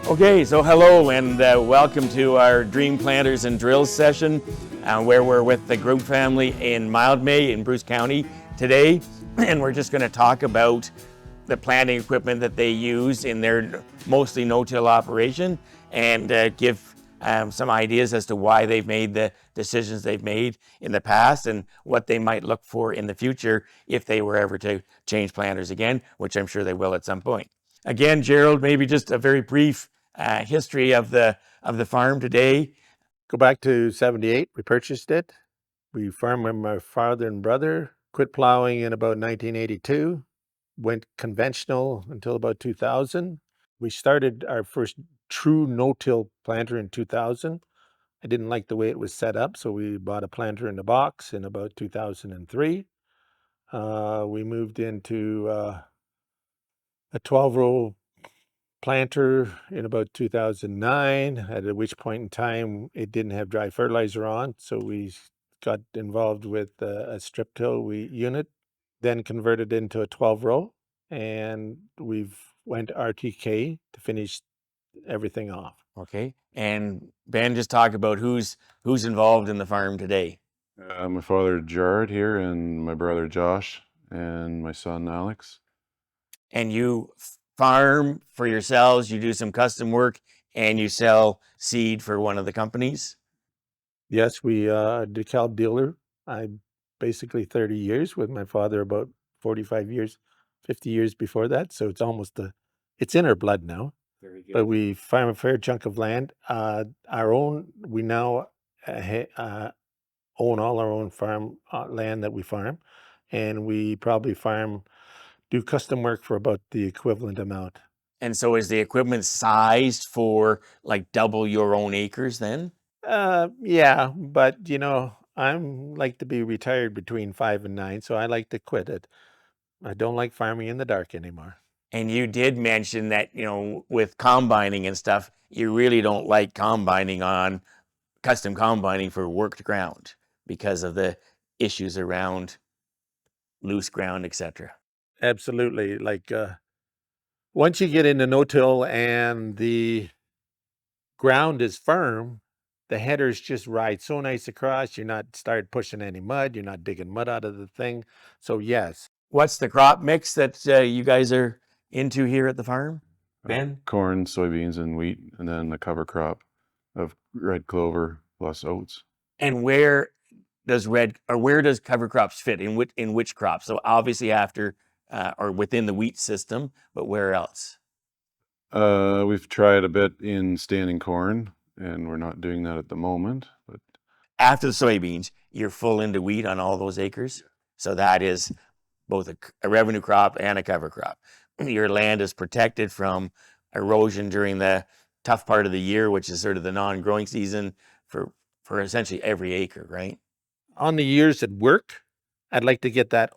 Okay, so hello and welcome to our Dream Planters and Drills session where we're with the Grubb family in Mildmay in Bruce County today. And we're just going to talk about the planting equipment that they use in their mostly no-till operation and give some ideas as to why they've made the decisions they've made in the past and what they might look for in the future if they were ever to change planters again, which I'm sure they will at some point. Again, Gerald, maybe just a very brief history of the farm today. Go back to 78, we purchased it. We farmed with my father and brother, quit plowing in about 1982, went conventional until about 2000. We started our first true no-till planter in 2000. I didn't like the way it was set up, so we bought a planter in a box in about 2003. We moved into a 12-row planter in about 2009, at which point in time it didn't have dry fertilizer on, so we got involved with a strip till unit, then converted into a 12-row, and we've went RTK to finish everything off. Okay, and Ben, just talk about who's involved in the farm today. My father Jared here, and my brother Josh, and my son Alex. And you farm for yourselves, you do some custom work, and you sell seed for one of the companies? Yes, we DeKalb dealer. I basically 30 years with my father, about 45 years, 50 years before that. So it's almost it's in our blood now. Very good. But we farm a fair chunk of land. Our own, we now own all our own farm land that we farm. And we probably do custom work for about the equivalent amount. And so is the equipment sized for like double your own acres then? Yeah, but I'm like to be retired between 5 and 9, so I like to quit it. I don't like farming in the dark anymore. And you did mention that, with combining and stuff, you really don't like combining on custom combining for worked ground because of the issues around loose ground, etc. Absolutely. Like once you get into no-till and the ground is firm, the headers just ride so nice across. You're not start pushing any mud. You're not digging mud out of the thing. So yes. What's the crop mix that you guys are into here at the farm, Ben? Corn, soybeans, and wheat, and then the cover crop of red clover plus oats. And where does cover crops fit in which crops? So obviously after or within the wheat system, but where else? We've tried a bit in standing corn, and we're not doing that at the moment. But After the soybeans, you're full into wheat on all those acres. So that is both a revenue crop and a cover crop. Your land is protected from erosion during the tough part of the year, which is sort of the non-growing season for essentially every acre, right? On the years that work, I'd like to get that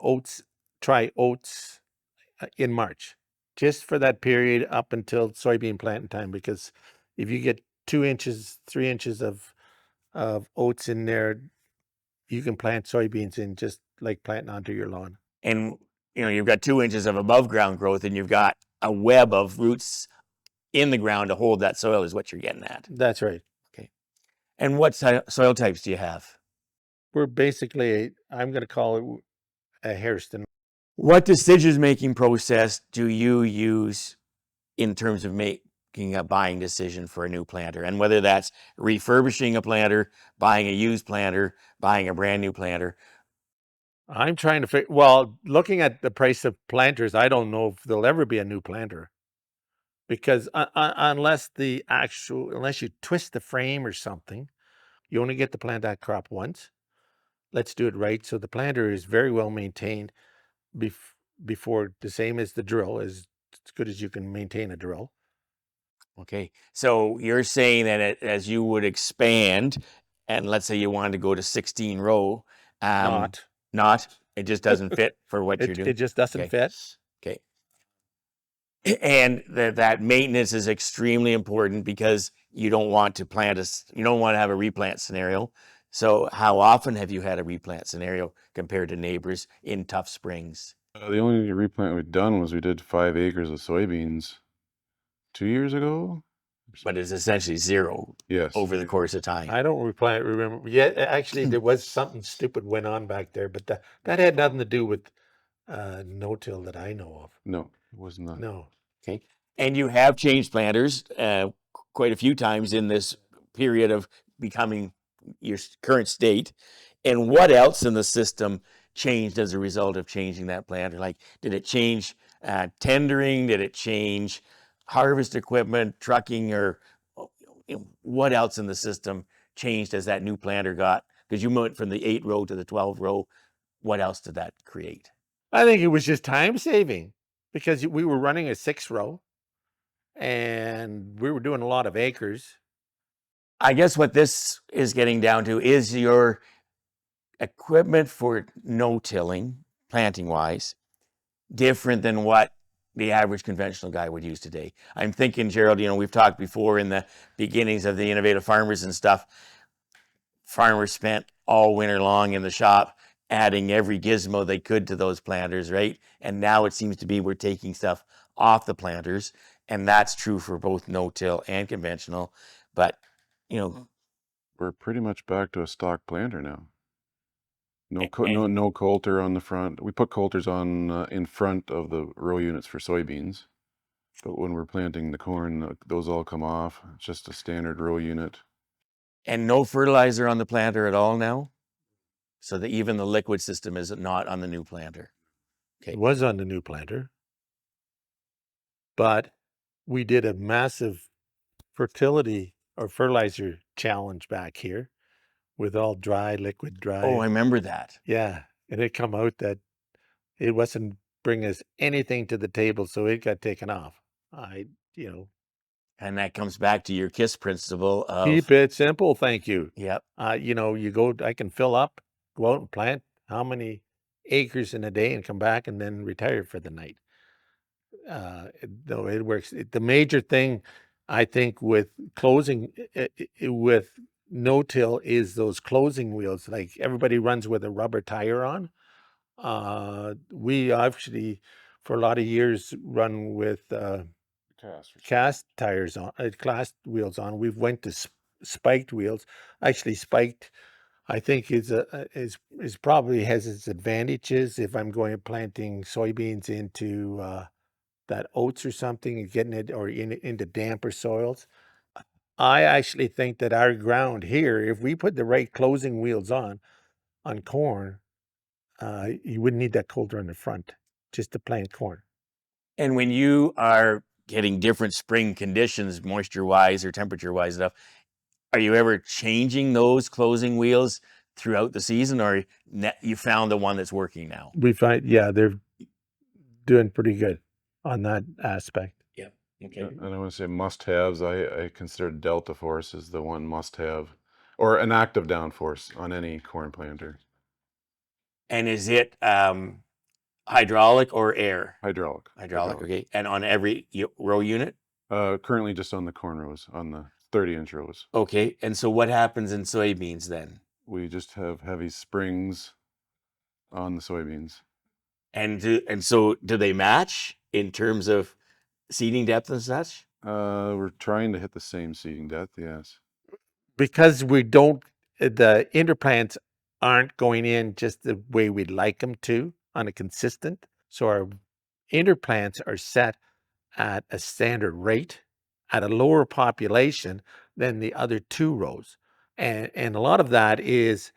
try oats in March, just for that period up until soybean planting time, because if you get 2 inches, 3 inches of oats in there, you can plant soybeans in just like planting onto your lawn. And you've got 2 inches of above ground growth, and you've got a web of roots in the ground to hold that soil, is what you're getting at. That's right. Okay. And what soil types do you have? We're basically, I'm going to call it a Hairston. What decision-making process do you use in terms of making a buying decision for a new planter? And whether that's refurbishing a planter, buying a used planter, buying a brand new planter. I'm trying to figure, well, looking at the price of planters, I don't know if there'll ever be a new planter. Because unless you twist the frame or something, you only get to plant that crop once. Let's do it right. So the planter is very well maintained before, the same as the drill, as good as you can maintain a drill. Okay, so you're saying that as you would expand, and let's say you wanted to go to 16 row, not, it just doesn't fit for what you're doing. It just doesn't fit. Okay. And that maintenance is extremely important because you don't want to have a replant scenario. So how often have you had a replant scenario compared to neighbors in tough springs? The only replant we've done was we did 5 acres of soybeans 2 years ago. but it's essentially zero Yes. over the course of time. I don't remember. Yeah, actually, there was something stupid went on back there, but that had nothing to do with no-till that I know of. No, it was not. No. Okay. And you have changed planters quite a few times in this period of becoming your current state. And what else in the system changed as a result of changing that planter? Like, did it change tendering? Did it change harvest equipment, trucking, or what else in the system changed as that new planter got? Because you went from the 8-row to the 12-row. What else did that create? I think it was just time saving because we were running a 6-row and we were doing a lot of acres. I guess what this is getting down to is your equipment for no-tilling, planting wise, different than what the average conventional guy would use today. I'm thinking, Gerald, we've talked before in the beginnings of the innovative farmers and stuff. Farmers spent all winter long in the shop adding every gizmo they could to those planters, right? And now it seems to be we're taking stuff off the planters, and that's true for both no-till and conventional. But, We're pretty much back to a stock planter now. No, And- no coulter on the front. We put coulters on in front of the row units for soybeans, but when we're planting the corn, those all come off. It's just a standard row unit. and no fertilizer on the planter at all now? So that even the liquid system is not on the new planter. Okay. It was on the new planter, but we did a massive fertility or fertilizer challenge back here with all dry, liquid dry. Oh, I remember that. Yeah, and it come out that it wasn't bring us anything to the table, so it got taken off. And that comes back to your KISS principle of Keep it simple, thank you. Yep. You go, I can fill up, go out and plant how many acres in a day and come back and then retire for the night. Though it works. The major thing I think with closing with no-till is those closing wheels. Like everybody runs with a rubber tire on. We actually, for a lot of years, run with cast tires on, cast wheels on. We've went to spiked wheels. Actually, spiked, I think is probably has its advantages if I'm going planting soybeans into that oats or something and getting it or into damper soils. I actually think that our ground here, if we put the right closing wheels on corn, you wouldn't need that coulter in the front just to plant corn. And when you are getting different spring conditions, moisture wise or temperature wise stuff, are you ever changing those closing wheels throughout the season, or you found the one that's working now? We find, yeah, they're doing pretty good on that aspect. Yep. Okay. And I want to say must-haves. I consider Delta Force as the one must-have, or an active downforce on any corn planter. And is it hydraulic or air? Hydraulic. Hydraulic. Okay. And on every row unit? Currently just on the corn rows, on the 30-inch rows. Okay. And so what happens in soybeans then? We just have heavy springs on the soybeans. And so do they match in terms of seeding depth and such? We're trying to hit the same seeding depth, yes. Because we don't, the interplants aren't going in just the way we'd like them to on a consistent. So our interplants are set at a standard rate at a lower population than the other 2 rows. And a lot of that is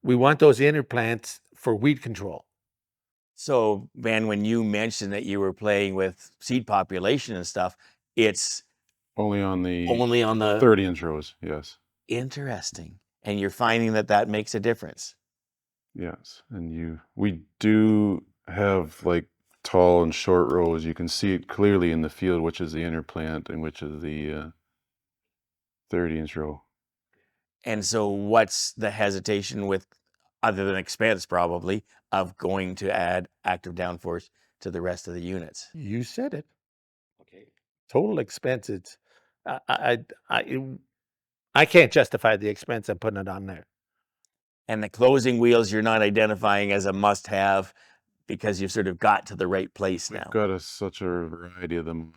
we want those interplants for weed control. So, Ben, when you mentioned that you were playing with seed population and stuff, it's only on the 30-inch rows, yes. Interesting. And you're finding that makes a difference. Yes, and we do have like tall and short rows. You can see it clearly in the field, which is the interplant and which is the 30-inch row. And so what's the hesitation with, other than expense probably, of going to add active downforce to the rest of the units? You said it. Okay. Total expense. It's I can't justify the expense I'm putting it on there. And the closing wheels you're not identifying as a must-have because you've sort of got to the right place now. We've got such a variety of them.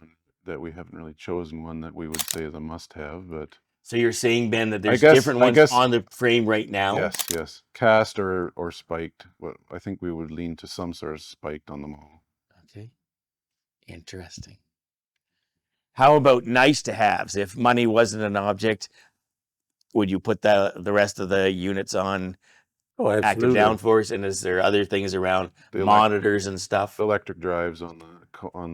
that we haven't really chosen one that we would say is a must-have, but So you're saying, Ben, that I there's guess different I ones guess on the frame right now? yes, cast or spiked. Well, I think we would lean to some sort of spiked on them all. Okay, interesting. How about nice to haves? If money wasn't an object, would you put the rest of the units on Oh, active absolutely. downforce? And is there other things around The monitors and stuff? electric drives on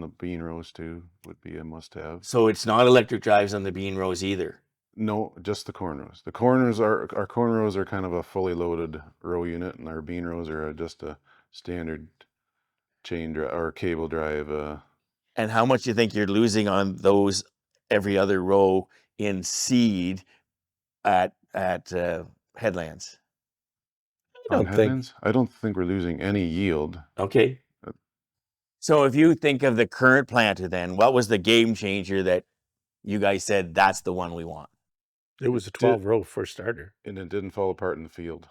the bean rows too would be a must-have. So it's not electric drives on the bean rows either. No, just the corn rows. The corners are our corn rows are kind of a fully loaded row unit, and our bean rows are just a standard chain drive or cable drive. And how much do you think you're losing on those every other row in seed at headlands? I On don't think. headlands, I don't think we're losing any yield. Okay. So if you think of the current planter, then what was the game changer that you guys said that's the one we want? It was a did- 12-row for starter. And it didn't fall apart in the field.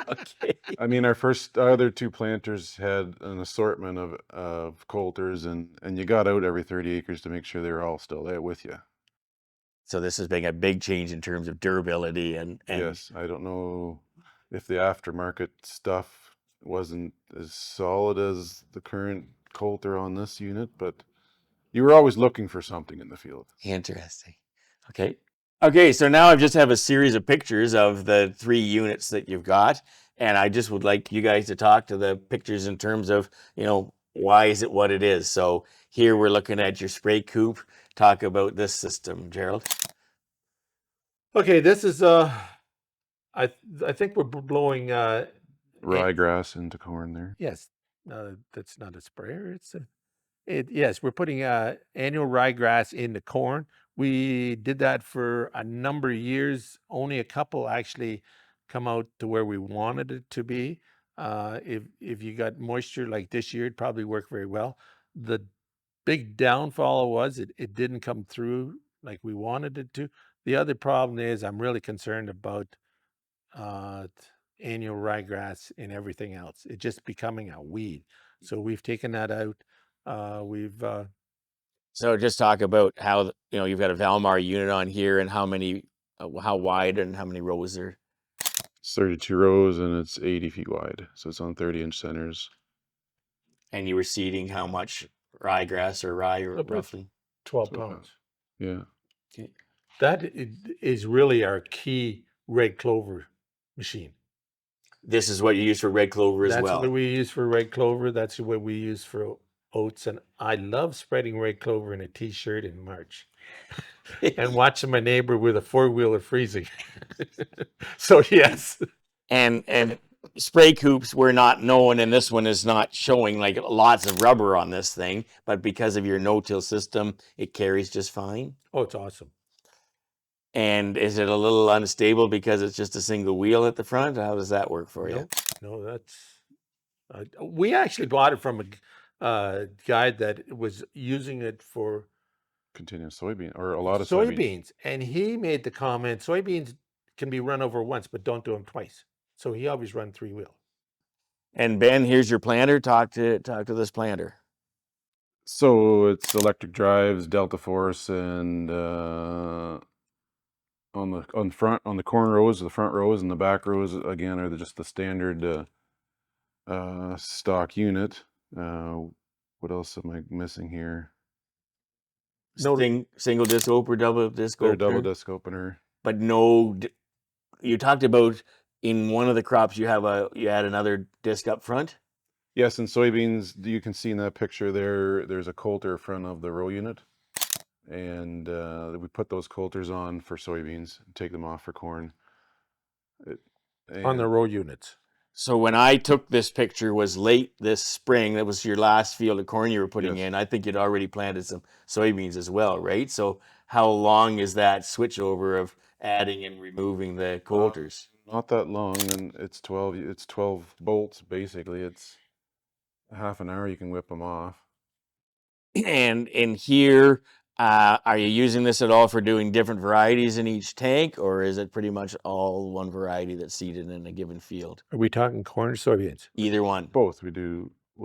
Okay. I mean, our other two planters had an assortment of coulters, and you got out every 30 acres to make sure they were all still there with you. So this has been a big change in terms of durability and Yes, I don't know if the aftermarket stuff wasn't as solid as the current coulter on this unit, but you were always looking for something in the field. Interesting. Okay. Okay, so now I just have a series of pictures of the 3 units that you've got, and I just would like you guys to talk to the pictures in terms of, why is it what it is? So here we're looking at your spray coop. Talk about this system, Gerald. Okay, this is I think we're blowing Ryegrass into corn there. yes. That's not a sprayer. Yes, we're putting annual ryegrass into corn. We did that for a number of years. Only a couple actually come out to where we wanted it to be. If you got moisture like this year, it'd probably work very well. The big downfall was it didn't come through like we wanted it to. The other problem is I'm really concerned about annual ryegrass and everything else. It's just becoming a weed. So we've taken that out. We've So just talk about how, you've got a Valmar unit on here and how wide and how many rows there. It's 32 rows and it's 80 feet wide, so it's on 30-inch centers. And you were seeding how much ryegrass or rye About roughly? 12 So, pounds. Yeah. Okay. That is really our key red clover machine. This is what you use for red clover as That's well. what we use for red clover. That's what we use for oats. And I love spreading red clover in a t-shirt in March and watching my neighbor with a 4-wheeler freezing. So yes. And spray coops were not known, and this one is not showing like lots of rubber on this thing, but because of your no-till system, it carries just fine. Oh, it's awesome. And is it a little unstable because it's just a single wheel at the front? How does that work for you? No, that's we actually bought it from a guy that was using it for Continuous soybean, or a lot of soybeans, and he made the comment: soybeans can be run over once, but don't do them twice. So he always run 3-wheel. And Ben, here's your planter. Talk to this planter. So it's electric drives, Delta Force, and on the corn rows, the front rows, and the back rows again are just the standard stock unit. What else am I missing here? No, Single disc opener, double disc They're opener. double disc opener. But no, you talked about in one of the crops you had another disc up front. Yes, in soybeans, you can see in that picture there's a coulter in front of the row unit, and we put those coulters on for soybeans and take them off for corn. on the row units. So when I took this picture was late this spring. That was your last field of corn you were putting Yes. in. I think you'd already planted some soybeans as well, right? So how long is that switchover of adding and removing the coulters? Not that long, and it's 12 bolts basically. It's half an hour you can whip them off. And in here, are you using this at all for doing different varieties in each tank, or is it pretty much all one variety that's seeded in a given field? Are we talking corn or soybeans? Either one. Both. We'll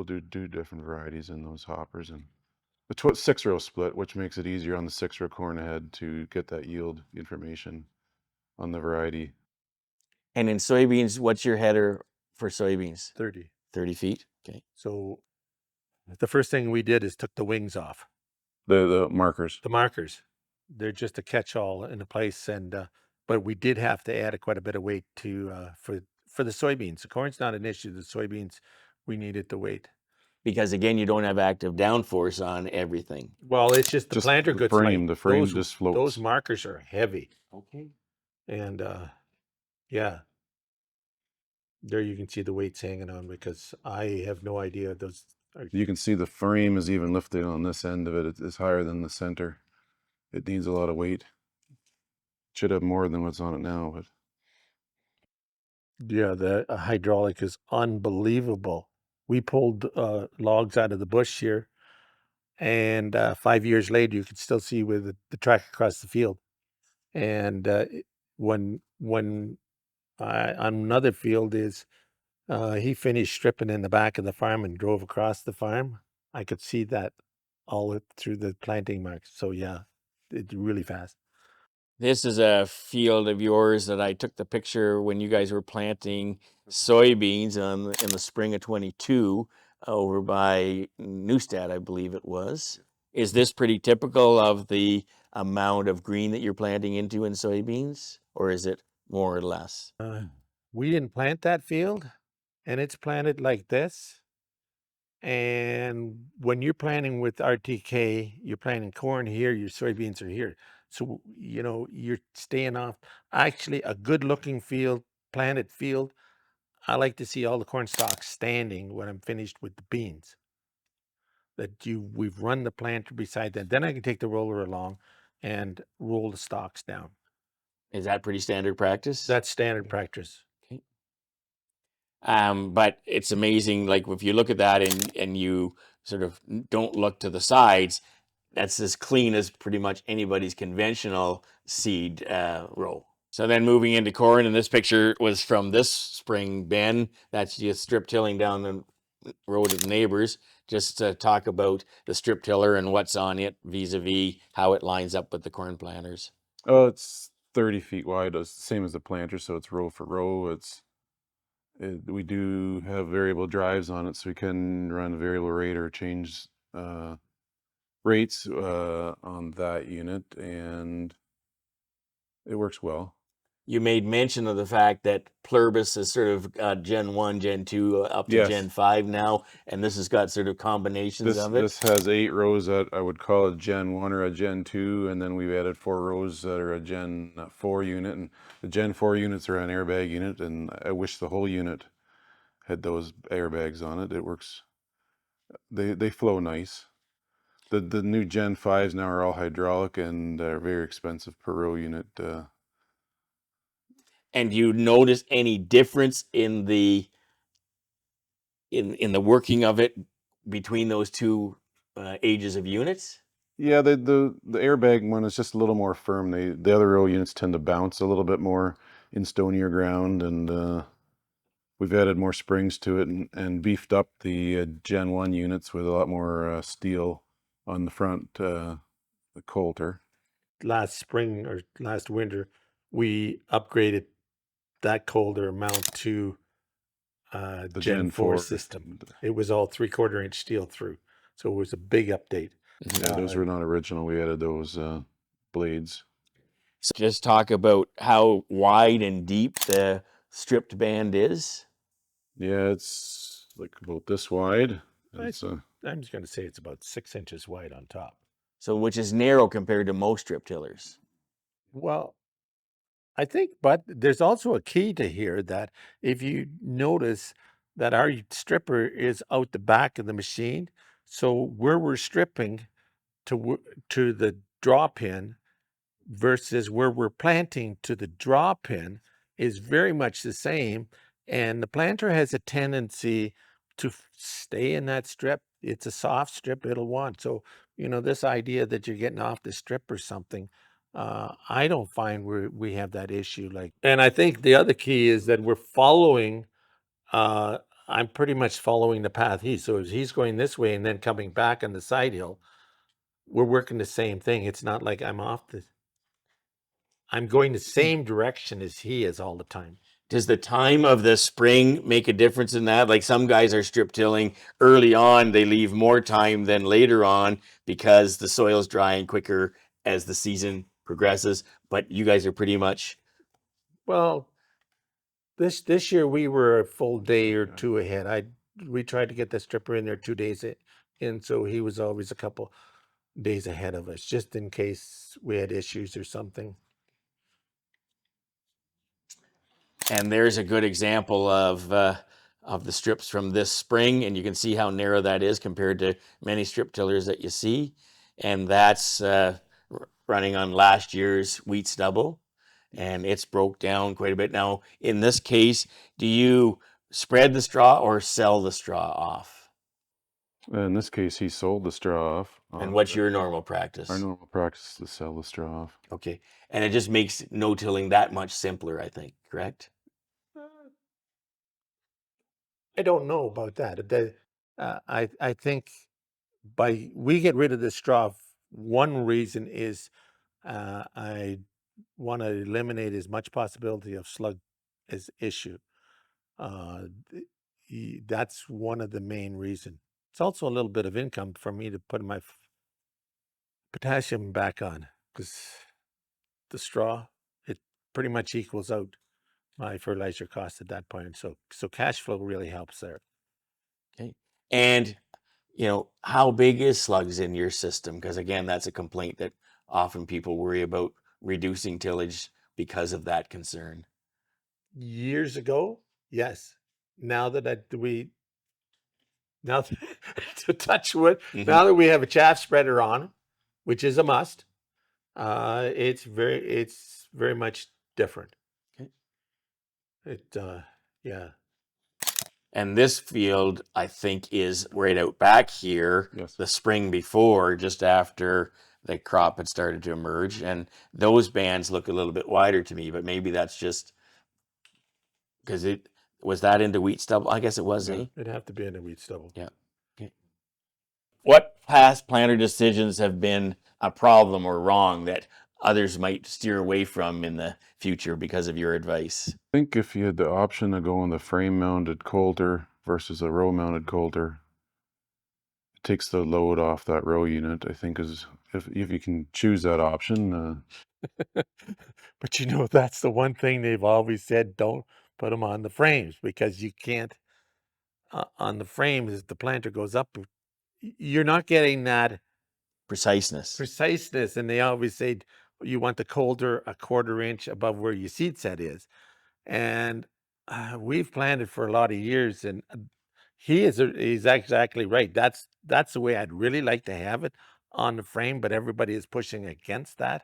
do different varieties in those hoppers, and a 6-row split, which makes it easier on the 6-row corn ahead to get that yield information on the variety. And in soybeans, what's your header for soybeans? 30. 30 feet. Okay. So the first thing we did is took the wings off. The markers. The markers, they're just a catch-all in a place, and but we did have to add quite a bit of weight to for the soybeans. The corn's not an issue. The soybeans, we needed the weight. Because again, you don't have active downforce on everything. Well, it's just the Just planter the gets frame. light. The frame Those just floats. those markers are heavy, Okay. and yeah, there you can see the weights hanging on because I have no idea those. You can see the frame is even lifted on this end of it. It's higher than the center. It needs a lot of weight. Should have more than what's on it now, but Yeah, the hydraulic is unbelievable. We pulled logs out of the bush here, and 5 years later, you can still see with the track across the field. And when on another field is he finished stripping in the back of the farm and drove across the farm. I could see that through the planting marks. So yeah, it's really fast. This is a field of yours that I took the picture when you guys were planting soybeans in the spring of 22 over by Neustadt, I believe it was. Is this pretty typical of the amount of green that you're planting into in soybeans, or is it more or less? We didn't plant that field, and it's planted like this. And when you're planting with RTK, you're planting corn here, your soybeans are here. So, you're staying off. Actually, a good looking field, planted field, I like to see all the corn stalks standing when I'm finished with the beans. We've run the planter beside that. Then I can take the roller along and roll the stalks down. Is that pretty standard practice? That's standard practice. Okay. But it's amazing, like if you look at that and you sort of don't look to the sides, that's as clean as pretty much anybody's conventional seed row. So then moving into corn, and this picture was from this spring, Ben. That's just strip tilling down the road of the neighbors. Just to talk about the strip tiller and what's on it vis-a-vis how it lines up with the corn planters. oh, it's 30 feet wide. It's the same as the planter, so it's row for row. We do have variable drives on it, so we can run a variable rate or change rates on that unit, and it works well. You made mention of the fact that Pluribus is sort of Gen 1, Gen 2, up to Yes. Gen 5 now, and this has got sort of combinations of it. This has 8 rows that I would call a Gen 1 or a Gen 2, and then we've added 4 rows that are a Gen 4 unit, and the Gen 4 units are an airbag unit, and I wish the whole unit had those airbags on it. It works. They flow nice. The new Gen 5s now are all hydraulic and are very expensive per row unit. And you notice any difference in the in the working of it between those two ages of units? Yeah, the airbag one is just a little more firm. The other row units tend to bounce a little bit more in stonier ground, and we've added more springs to it and beefed up the Gen 1 units with a lot more steel on the front, the coulter. Last spring or last winter, we upgraded that coulter mount to The Gen 4 system. It was all 3/4 inch steel through. So it was a big update. Yeah, those were not original. We added those blades. So just talk about how wide and deep the stripped band is. Yeah, it's like about this wide. I'm just going to say it's about 6 inches wide on top. So which is narrow compared to most strip tillers. Well, I think, but there's also a key to here that if you notice that our stripper is out the back of the machine, so where we're stripping to the draw pin versus where we're planting to the draw pin is very much the same. And the planter has a tendency to stay in that strip. It's a soft strip it'll want. So, this idea that you're getting off the strip or something, I don't find we have that issue. And I think the other key is that we're following, I'm pretty much following the path so if he's going this way and then coming back on the side hill, we're working the same thing. It's not like I'm going the same direction as he is all the time. Does the time of the spring make a difference in that? Like some guys are strip tilling early on, they leave more time than later on because the soil's drying quicker as the season progresses. But you guys are pretty much Well, this year we were a full day or Yeah. two ahead. We tried to get the stripper in there 2 days in, so he was always a couple days ahead of us, just in case we had issues or something. and there's a good example of the strips from this spring, and you can see how narrow that is compared to many strip tillers that you see, and that's running on last year's wheat stubble, and it's broke down quite a bit. Now, in this case, do you spread the straw or sell the straw off? In this case, he sold the straw off. And what's your normal practice? Our normal practice is to sell the straw off. Okay, and it just makes no-tilling that much simpler, I think, correct? I don't know about that. I think we get rid of the straw. One reason is I want to eliminate as much possibility of slug as issue. That's one of the main reason. It's also a little bit of income for me to put my potassium back on, because the straw, it pretty much equals out my fertilizer cost at that point. So cash flow really helps there. Okay, and how big is slugs in your system? Because again, that's a complaint that often people worry about reducing tillage because of that concern. Years ago, yes. Now now to touch wood, now that we have a chaff spreader on, which is a must, it's very much different. Okay. Yeah. And this field, I think, is right out back here. Yes. The spring before, just after the crop had started to emerge, and those bands look a little bit wider to me. But maybe that's just because it was that into wheat stubble. I guess it was, Yeah. eh? It'd have to be in a wheat stubble. Yeah. Okay. What past planter decisions have been a problem or wrong that others might steer away from in the future because of your advice? I think if you had the option to go on the frame-mounted coulter versus a row-mounted coulter, it takes the load off that row unit. I think is if you can choose that option. But that's the one thing they've always said: don't put them on the frames, because you can't. On the frames, as the planter goes up, you're not getting that Preciseness. and they always say you want the coulter a 1/4 inch above where your seed set is. And we've planted for a lot of years, and he's exactly right. That's the way I'd really like to have it on the frame, but everybody is pushing against that.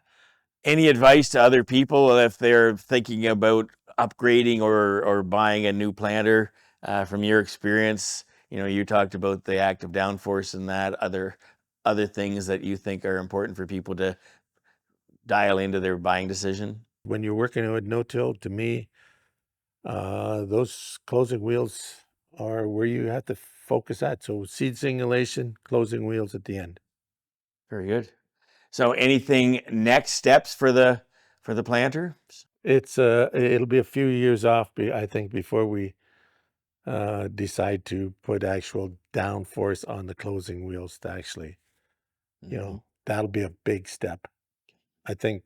Any advice to other people if they're thinking about upgrading or buying a new planter from your experience? You talked about the active downforce and that other things that you think are important for people to dial into their buying decision. When you're working with no-till, to me, those closing wheels are where you have to focus at. So seed singulation, closing wheels at the end. Very good. So anything next steps for the planter? It'll be a few years off, I think, before we decide to put actual downforce on the closing wheels to actually, that'll be a big step. I think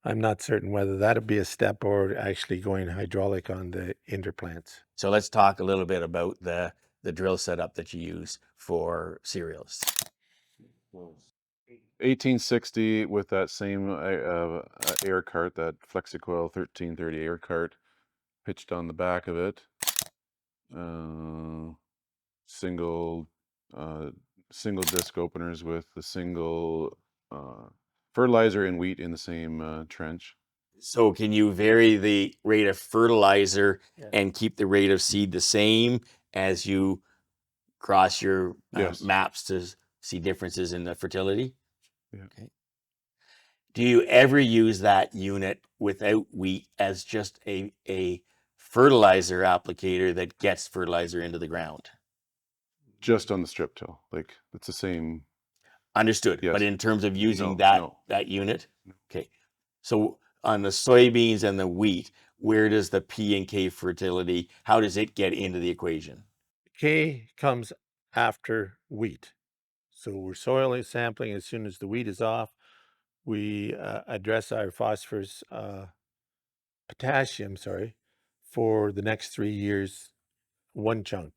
I'm not certain whether that'll be a step or actually going hydraulic on the interplants. So let's talk a little bit about the drill setup that you use for cereals. 1860 with that same air cart, that FlexiCoil 1330 air cart, pitched on the back of it. Single disc openers with the single fertilizer and wheat in the same trench. So can you vary the rate of fertilizer and keep the rate of seed the same as you cross your Yes. maps to see differences in the fertility? Yeah. Okay. Do you ever use that unit without wheat as just a fertilizer applicator that gets fertilizer into the ground? Just on the strip till, like it's the same. Understood. Yes. But in terms of using No, that no. that unit, okay. So on the soybeans and the wheat, where does the P and K fertility? How does it get into the equation? K comes after wheat. So we're soil sampling as soon as the wheat is off. We address our phosphorus, potassium, sorry, for the next 3 years, one chunk,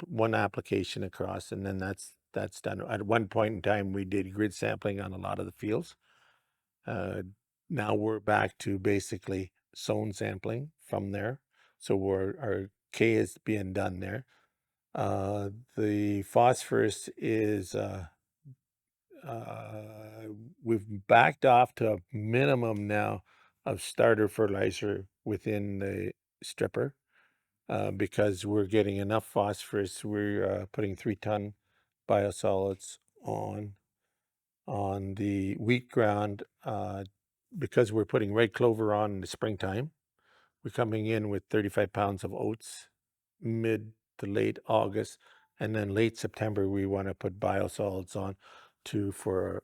one application across, and then that's done. At one point in time, we did grid sampling on a lot of the fields. Now we're back to basically zone sampling from there. So our K is being done there. The phosphorus is we've backed off to a minimum now of starter fertilizer within the stripper because we're getting enough phosphorus. We're putting 3-ton biosolids on the wheat ground because we're putting red clover on in the springtime. We're coming in with 35 pounds of oats mid to late August, and then late September we want to put biosolids on for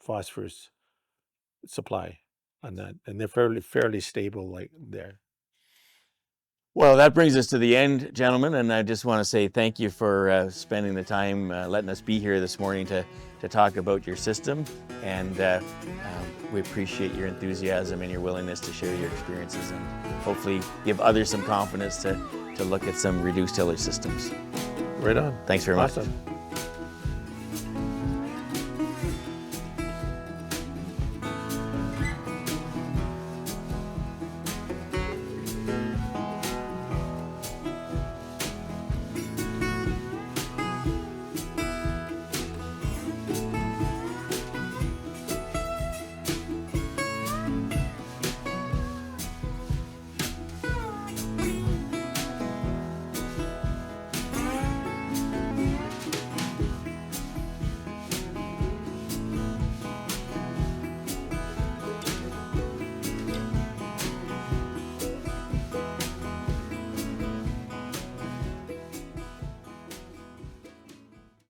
phosphorus supply on that, and they're fairly stable like there. Well, that brings us to the end, gentlemen, and I just want to say thank you for spending the time letting us be here this morning to talk about your system, and we appreciate your enthusiasm and your willingness to share your experiences and hopefully give others some confidence to look at some reduced tillage systems. Right on. Thanks very much. Awesome.